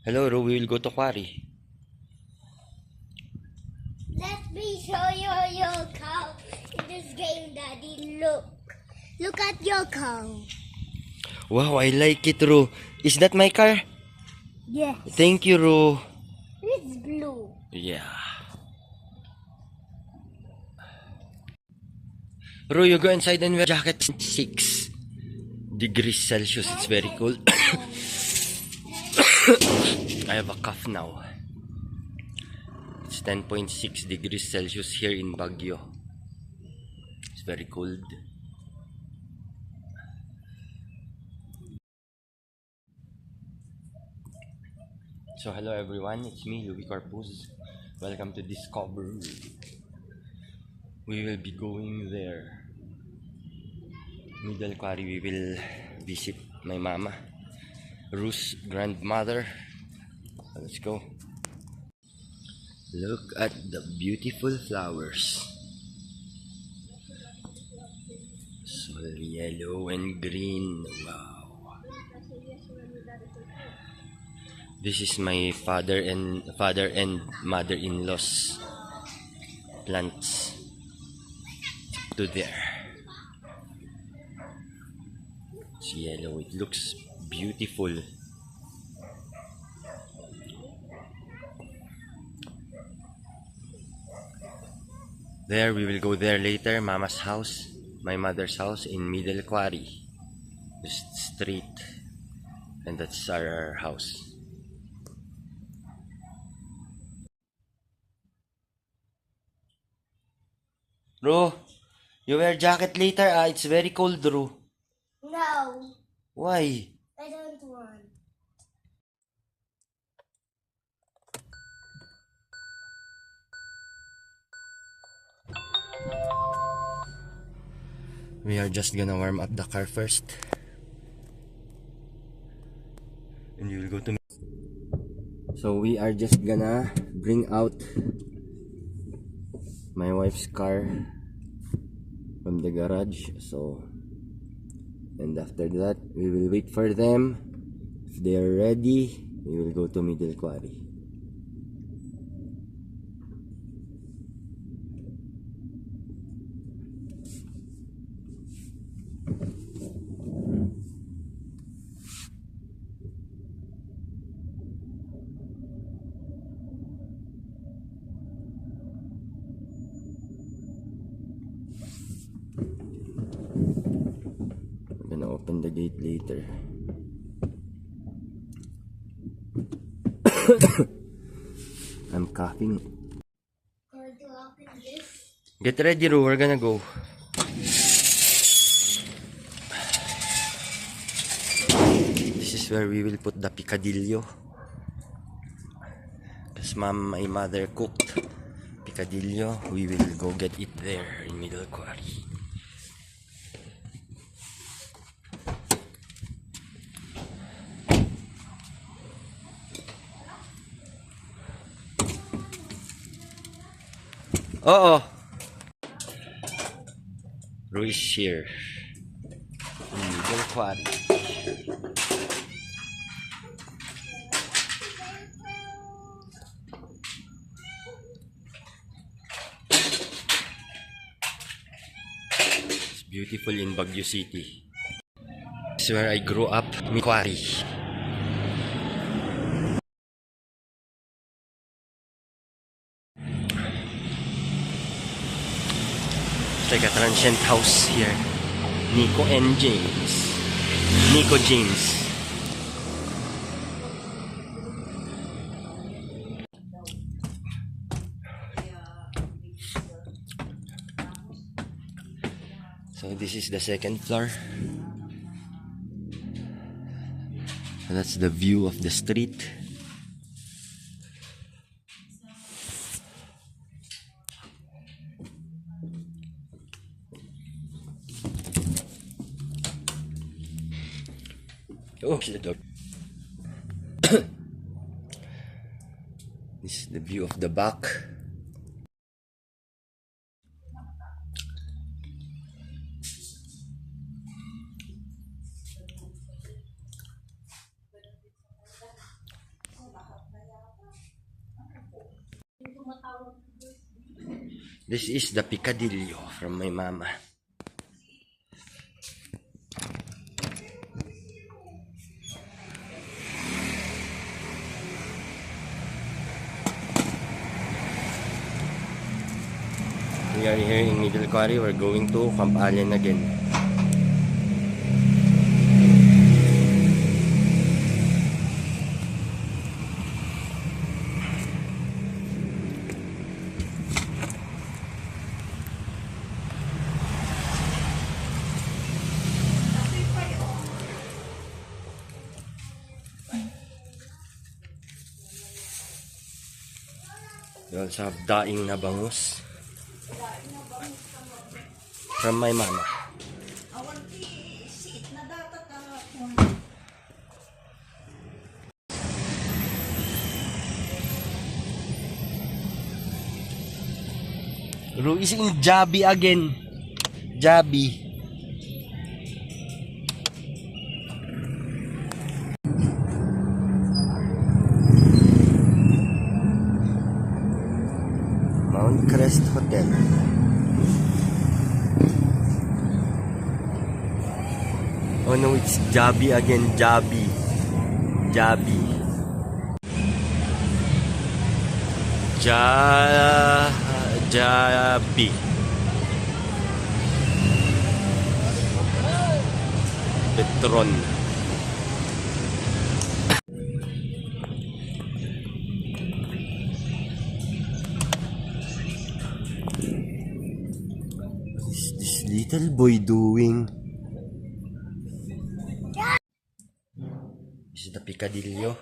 Hello, Ro. We will go to Quarry. Let me show you your cow in this game, Daddy. Look at your cow. Wow, I like it, Ro. Is that my car? Yes. Thank you, Ro. It's blue. Yeah. Ro, you go inside and wear jacket. 6 degrees Celsius. It's very cold. I have a cough now. It's 10.6 degrees Celsius here in Baguio. It's very cold. So hello everyone, it's me, Louis Carpuz. Welcome to Discovery. We will be going there. Middle Quarry, we will visit my mama, Ruth's grandmother. So let's go. Look at the beautiful flowers. So yellow and green. Wow. This is my father and mother-in-law's plants. To there. It's yellow. It looks beautiful. There, we will go there later. Mama's house, my mother's house in Middle Quarry. This street, and that's our house. Ro, you wear jacket later. It's very cold, Ro. No, Why? I don't want. We are just gonna warm up the car first. And you will go to. So we are just gonna bring out my wife's car from the garage. So, and after that, we will wait for them. If they are ready, we will go to Middle Quarry. I'm gonna open the gate later. I'm coughing. Going to open this. Get ready, Ro. We're gonna go. This is where we will put the picadillo. Because my mother cooked picadillo. We will go get it there in Middle Quarry. Oh, Ro is here in Middle Quarry. It's beautiful in Baguio City. This is where I grew up, Quarry. It's like a transient house here. Nico and James. Nico James. So this is the second floor. And that's the view of the street. Oh, the dog. This is the view of the back. This is the picadillo from my mama. We are here in Middle Quarry. We're going to Camp Allen again. We also have daing na bangus from my mama. Ru is in Jabi again. Jabi. Mount Crest Hotel. Oh no, it's Jabi again. Jabi. Jabi. Jabi. Petron. What is this little boy doing? This is the picadillo.